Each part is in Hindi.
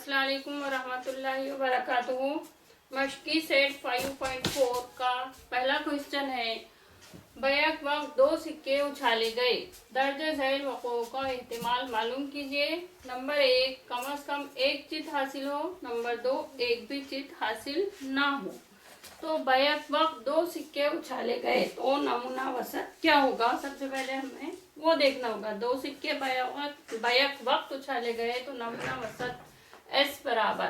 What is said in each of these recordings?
अस्सलाम वालेकुम वरहमतुल्लाहि वबरकातुहू। मशकी सेट 5.4 का पहला क्वेश्चन है, बैक वक्त दो सिक्के उछाले गए, दर्ज झैल वक़ों का एहतिमाल मालूम कीजिए। नंबर 1, कम अज़ कम एक चित हासिल हो। नंबर 2, एक भी चित हासिल ना हो। तो बैक वक्त दो सिक्के उछाले गए तो नमूना वसत क्या होगा, सबसे पहले हमें वो देखना होगा। दो सिक्के बैक वक्त उछाले गए तो नमूना वसत एस बराबर,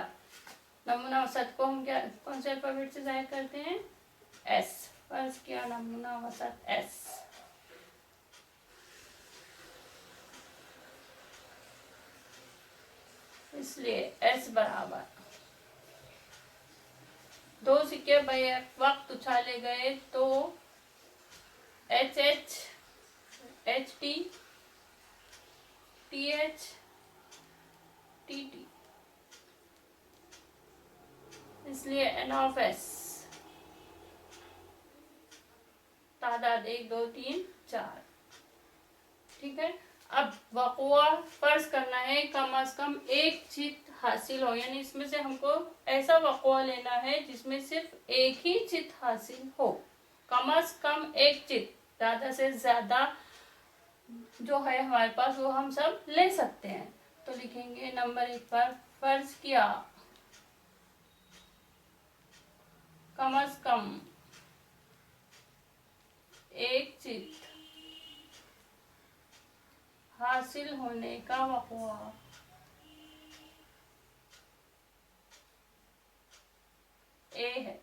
नमूना वसत को हम क्या कौन से अल्फाबेट से जाहिर करते हैं, एस। फर्ज किया नमूना वसत एस, इसलिए एस बराबर दो सिक्के बैक वक्त उछाले गए तो H H, H T, T H, T T, इसलिए एन ऑफ एस तादाद 1 2 3 4। ठीक है। अब वक़ुआ फर्ज करना है कम अज कम एक चित हासिल हो, यानी इसमें से हमको ऐसा वक़ुआ लेना है जिसमें सिर्फ एक ही चित हासिल हो। कम अज कम एक चित, ज्यादा से ज्यादा जो है हमारे पास वो हम सब ले सकते हैं। तो लिखेंगे नंबर 1 पर, फर्ज किया कम अज कम एक चित हासिल होने का वक़ुआ ए है,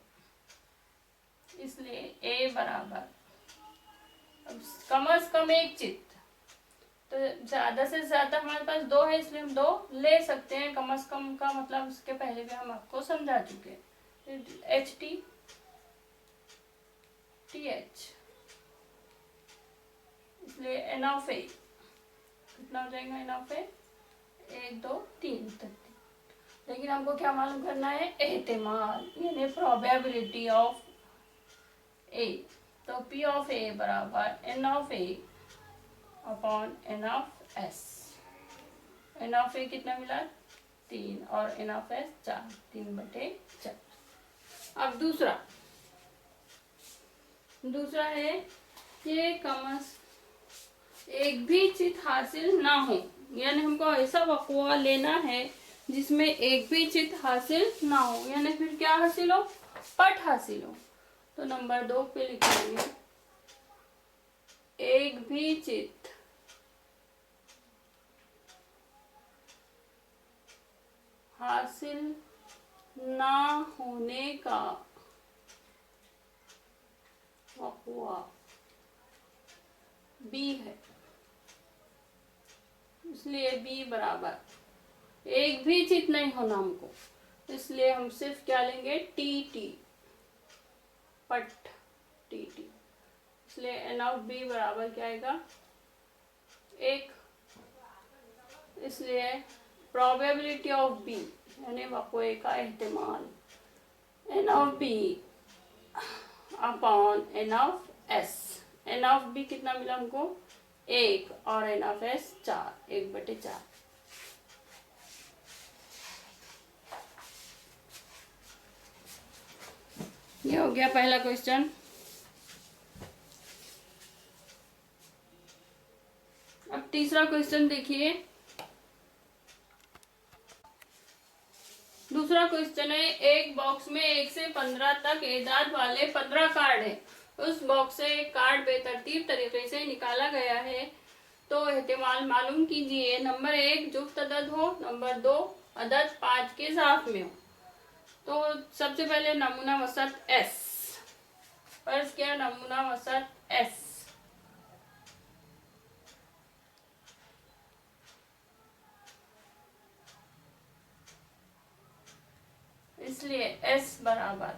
इसलिए ए बराबर, अब कम अज कम एक चित तो ज्यादा से ज्यादा हमारे पास दो है, इसलिए हम दो ले सकते हैं। कम अज कम का मतलब उसके पहले भी हम आपको समझा चुके हैं। एच टी, टी एच, इसलिए एन ऑफ ए कितना हो जाएगा, एन ऑफ ए 1 2 3 तक। लेकिन हमको क्या मालूम करना है, एहतिमाल यानी प्रोबेबिलिटी ऑफ ए। तो पी ऑफ ए बराबर N of A upon N of S. N of A कितना मिला, 3, और एन ऑफ एस 4, 3/4। अब दूसरा है कि कमस एक भी चित हासिल ना हो, यानी हमको ऐसा वक़ुआ लेना है जिसमें एक भी चित हासिल ना हो, यानी फिर क्या हासिल हो, पट हासिल हो। तो नंबर 2 पे लिखेंगे एक भी चित हासिल ना होने का वक़ुआ बी है, इसलिए बी बराबर एक भी चित नहीं होना हमको, इसलिए हम सिर्फ क्या लेंगे, टी टी, पट टी टी। इसलिए एन ऑफ बी बराबर क्या आएगा, 1। इसलिए प्रोबेबिलिटी ऑफ बी यानी वक़ुए का एहतिमाल N of B upon N of S. N of B कितना मिला हमको, 1, और एन ऑफ एस 4, 1/4। ये हो गया पहला क्वेश्चन। अब तीसरा क्वेश्चन देखिए। दूसरा क्वेश्चन है, एक बॉक्स में 1 से 15 तक एदाद वाले 15 कार्ड है। उस बॉक्स से एक कार्ड बेतरतीब तरीके से निकाला गया है, तो एहतिमाल मालूम कीजिए। नंबर 1 जुफ्त अदद हो, नंबर 2 अदद 5 के साथ में हो। तो सबसे पहले नमूना वसत एस, फर्ज किया नमूना वसत एस, इसलिए एस बराबर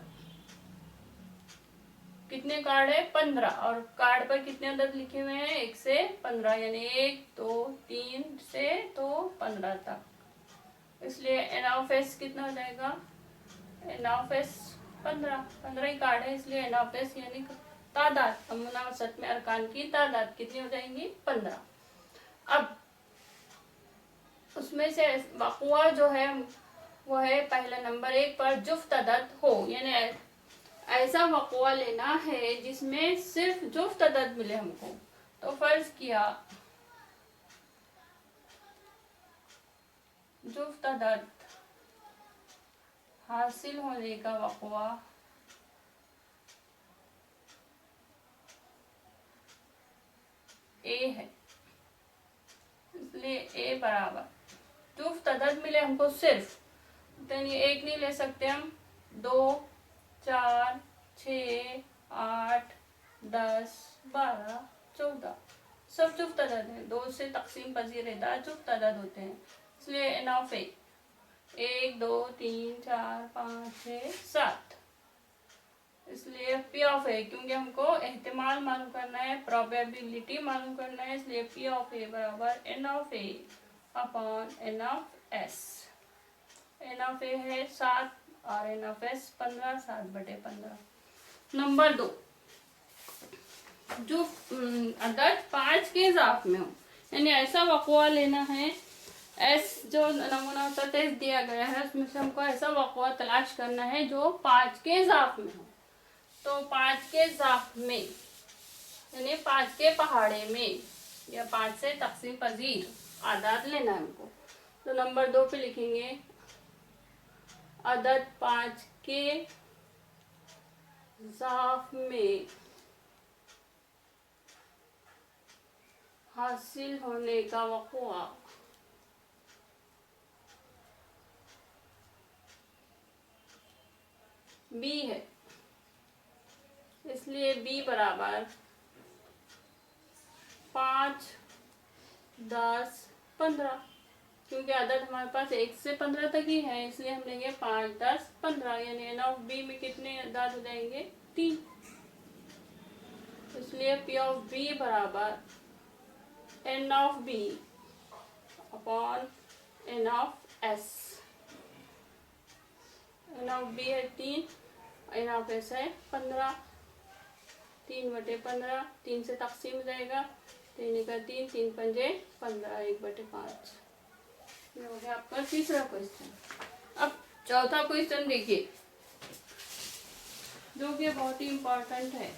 कितने कार्ड है, 15, और कार्ड पर कितने अदद लिखे हुए हैं, 1 से 15, यानी 1 2 3 से तो 15 तक। इसलिए एन ऑफ एस कितना हो जाएगा, एन ऑफ एस 15 ही कार्ड है, इसलिए एन ऑफ एस यानी तादाद, नमूना वसत में अरकान की तादाद कितनी हो जाएंगी, 15। अब उसमें से वक़ुआ जो है वो है पहला नंबर 1 पर जुफ्त अदद हो, यानी ऐसा वक़्वा लेना है जिसमें सिर्फ जुफ्त अदद मिले हमको। तो फर्ज किया जुफ्त अदद हासिल होने का वक़्वा ए है, इसलिए ए बराबर जुफ्त अदद मिले हमको सिर्फ, तो एक नहीं ले सकते हम, 2, 4, 6, 8, 10, 12, 14 सब जुफ्त अदद है, 2 से तकसीम पजीरेदार जुफ्त अदद होते हैं, इसलिए एन ऑफ ए 1, 2, 3, 4, 5, 6, 7, इसलिए पी ऑफ ए, क्योंकि हमको एहतिमाल मालूम करना है, प्रोबेबिलिटी मालूम करना है, इसलिए पी ऑफ ए बराबर N of A upon N of S. N of A है 7 और एन ऑफ एस 15, 7/15। नंबर 2, जो अदद 5 के इजाफ में हो, यानी ऐसा वक़्वा लेना है, एस जो नमूना टेस्ट दिया गया है उसमें से हमको ऐसा वक़्वा तलाश करना है जो 5 के इजाफ में हो। तो 5 के इजाफ में यानी 5 के पहाड़े में या 5 से तकसीम पजीर आदाद लेना है हमको। तो नंबर 2 पे लिखेंगे अदद 5 के इजाफ में हासिल होने का वक़्वा बी है, इसलिए बी बराबर 5, 10, 15, क्योंकि अदद हमारे पास 1 से 15 तक ही है, इसलिए हम लेंगे 5, 10, 15, यानी एन ऑफ बी में कितने अदद हो जाएंगे 3, इसलिए पी ऑफ बी बराबर N of B upon N of S. N of B है 3, एन ऑफ एस है 15, 3/15, 3 से तकसीम हो जाएगा, 3 का 3, 3 पंजे 15, 1/5। ये हो गया आपका तीसरा क्वेश्चन। अब चौथा क्वेश्चन देखिए, जो कि बहुत ही इम्पोर्टेंट है।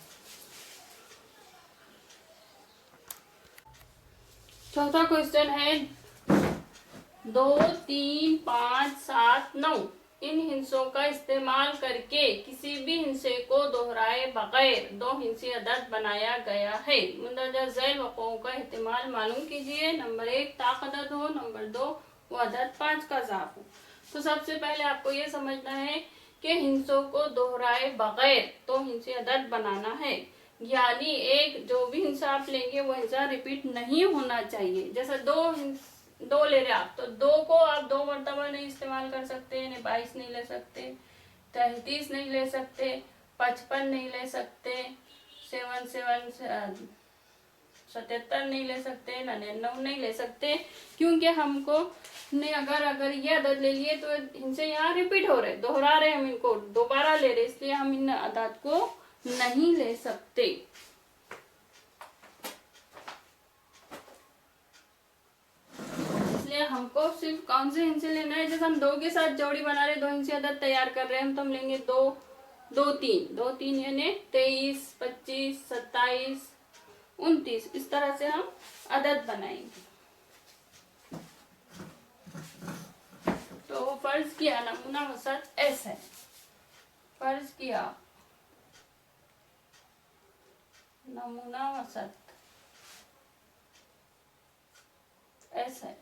चौथा क्वेश्चन है 2, 3, 5, 7, 9 इन हिंसों का इस्तेमाल करके किसी भी हिंसे को दोहराए बगैर 2 हिंसी अदद बनाया गया है। मुंदरजा झैल वक़्ओं का एहतिमाल मालूम कीजिए। नंबर 1 ताक अदद हो, नंबर 2 वो अदद 5 का इजाफ हो। तो सबसे पहले आपको ये समझना है कि हिंसों को दोहराए बगैर 2 हिंसी अदद बनाना है, यानी एक जो भी हिंसा आप लेंगे वो हिंसा रिपीट नहीं होना चाहिए। जैसे 2 ले रहे आप, तो 2 को आप 2 मरतबा नहीं इस्तेमाल कर सकते, यानी 22 नहीं ले सकते, 33 नहीं ले सकते, 55 नहीं ले सकते, 77 नहीं ले सकते, 99 नहीं ले सकते, क्योंकि हमको ने अगर ये अदद ले लिए तो इनसे यहाँ रिपीट हो रहे, दोहरा रहे, हम इनको दोबारा ले रहे, इसलिए हम इन अदद को नहीं ले सकते। हमको सिर्फ कौन से हिंसे लेना है, जैसे हम 2 के साथ जोड़ी बना रहे, 2 हिंसे अदद तैयार कर रहे हैं, तो हम लेंगे 2, 2, 3 यानी 23, 25, 27, 29, इस तरह से हम अदद बनाएंगे। तो फर्ज किया नमूना वसत एस है, फर्ज किया नमूना वसत एस है,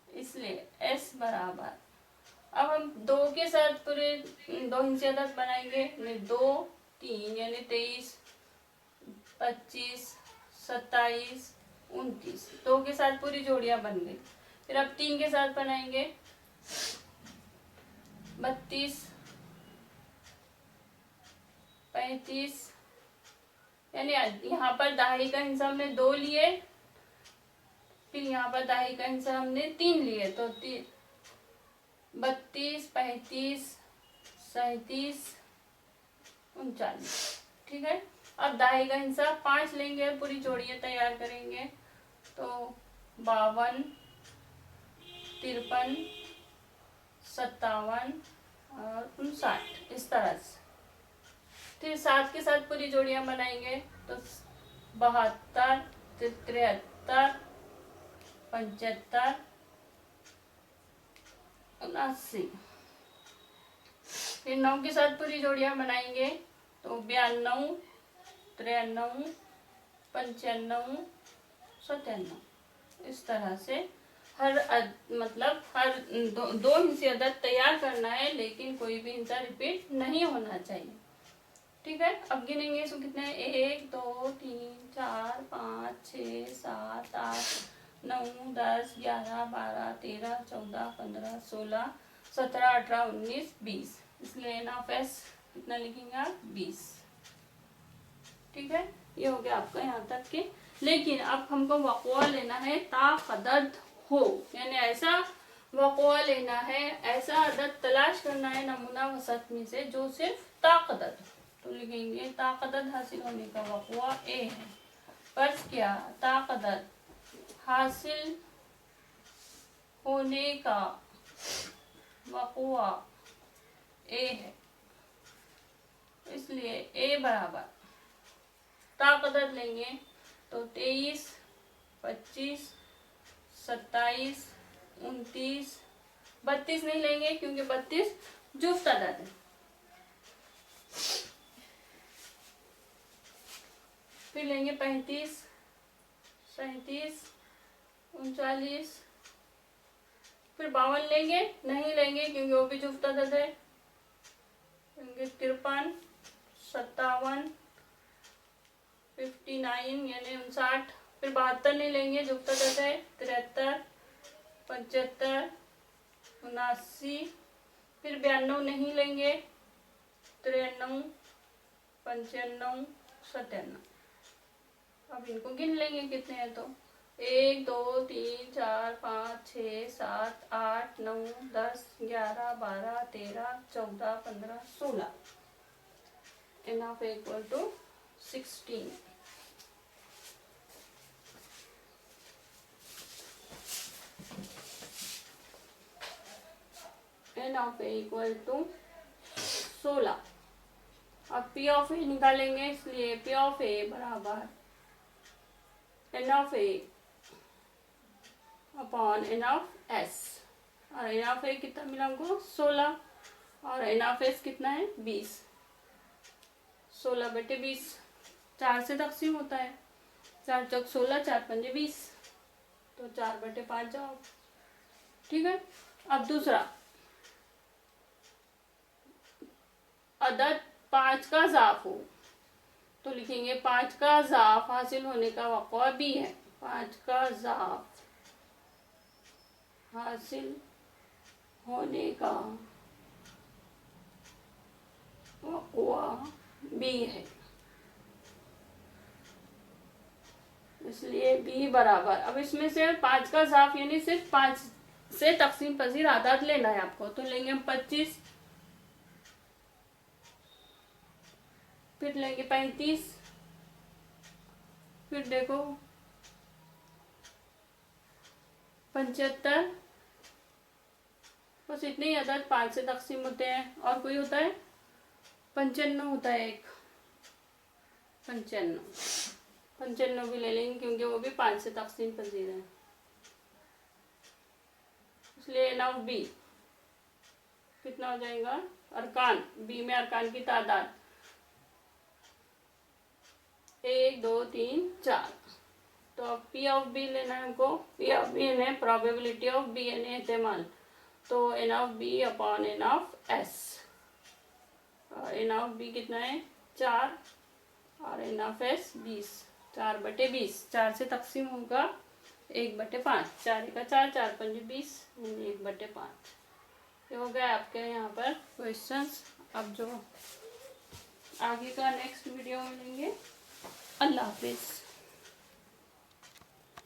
इसलिए एस बराबर, अब हम 2 के साथ पूरे 2 हिंसे अदद बनाएंगे, 2, 3 यानी 23, 25, 27, 29, 2 के साथ पूरी जोड़ियां बन गई। फिर अब 3 के साथ बनाएंगे 32, 35, यानी यहाँ पर दहाई का हिस्सा हमने 2 लिए, फिर यहाँ पर दहाई का हिस्सा हमने 3 लिए, तो 32, 35, 37, 39, ठीक है। अब दहाई का हिस्सा 5 लेंगे, पूरी जोड़ियां तैयार करेंगे, तो 52, 53, 57 और 59, इस तरह से। फिर 7 के साथ पूरी जोड़ियां बनाएंगे तो 72, 73, 75, 79। फिर 9 के साथ पूरी जोड़ियां बनाएंगे तो 92, 93, 95, 97। इस तरह से मतलब हर दो हिस्से अदद तैयार करना है, लेकिन कोई भी हिस्सा रिपीट नहीं होना चाहिए। ठीक है, अब गिनेंगे इसको कितने हैं। 1 2 3 4 5 6 7 8 9 10 11 12 13 14 15 16 17 18 19 20। इसलिए NF कितना लिखेंगे आप, 20। ठीक है, ये हो गया आपका यहाँ तक के। लेकिन अब हमको वक़्वा लेना है ताक़दद हो, यानी ऐसा वक़्वा लेना है, ऐसा अदद तलाश करना है नमूना वसत में से जो सिर्फ ताक़दद। तो लिखेंगे ताक़दद हासिल होने का वक़्वा ए है। फर्ज क्या, ताक़दद हासिल होने का वक़्वा ए है, इसलिए ए बराबर ताक़दद लेंगे तो 23, 25, 27, 29, 32 नहीं लेंगे क्योंकि 32 जुफ्त अदद है। फिर लेंगे 35, 37, 39, फिर 52 लेंगे, नहीं लेंगे क्योंकि वो भी जुफ्त अदद है। 53, 57, 59 यानी 59। फिर 72 नहीं लेंगे, जुफ्त अदद है। 73, 75, 79। फिर 92 नहीं लेंगे, 93, 95, 97। अब इनको गिन लेंगे कितने हैं तो 1 2 3 4 5 6 7 8 9 10 11 12 13 14 15 16। NF equal to 16। NF equal to 16। अब P ऑफ ए निकालेंगे, इसलिए P ऑफ ए बराबर NF अपॉन NF। और NF कितना मिला हमको, 16। और NF कितना है, 20। 16/20 4 से तकसीम होता है। 4 चौक 16, 4 पंजे 20, तो 4/5 जाओ। ठीक है, अब दूसरा अदद 5 का ज़ाफ हो तो लिखेंगे 5 का ज़ाफ हासिल होने का वक़्वा भी है। 5 का ज़ाफ हासिल होने का वक़्वा भी है, इसलिए बी बराबर। अब इसमें से 5 का ज़ाफ यानी सिर्फ 5 से तकसीम पजीर आदाद लेना है आपको, तो लेंगे हम 25, फिर लेंगे 35, फिर देखो 75। बस इतने ही अदद 5 से तकसीम होते हैं। और कोई होता है 95 होता है एक, 95 भी ले लेंगे क्योंकि वो भी 5 से तकसीम पजीर है, इसलिए NF बी कितना हो जाएगा, अरकान बी में अरकान की तादाद 1 2 3 4। तो अब P ऑफ बी लेना है हमको। P ऑफ बी यानी प्रोबेबिलिटी ऑफ बी यानी एहतिमाल, तो NF B upon NF S. NF B कितना है, 4 और NF एस 20। 4/20 4 से तकसीम होगा 1/5। 4 का 4, 4 पंजे 20 यानी 1/5। ये हो गया आपके यहाँ पर क्वेश्चंस। अब जो आगे का नेक्स्ट वीडियो में लेंगे। अल्लाह हाफिज़।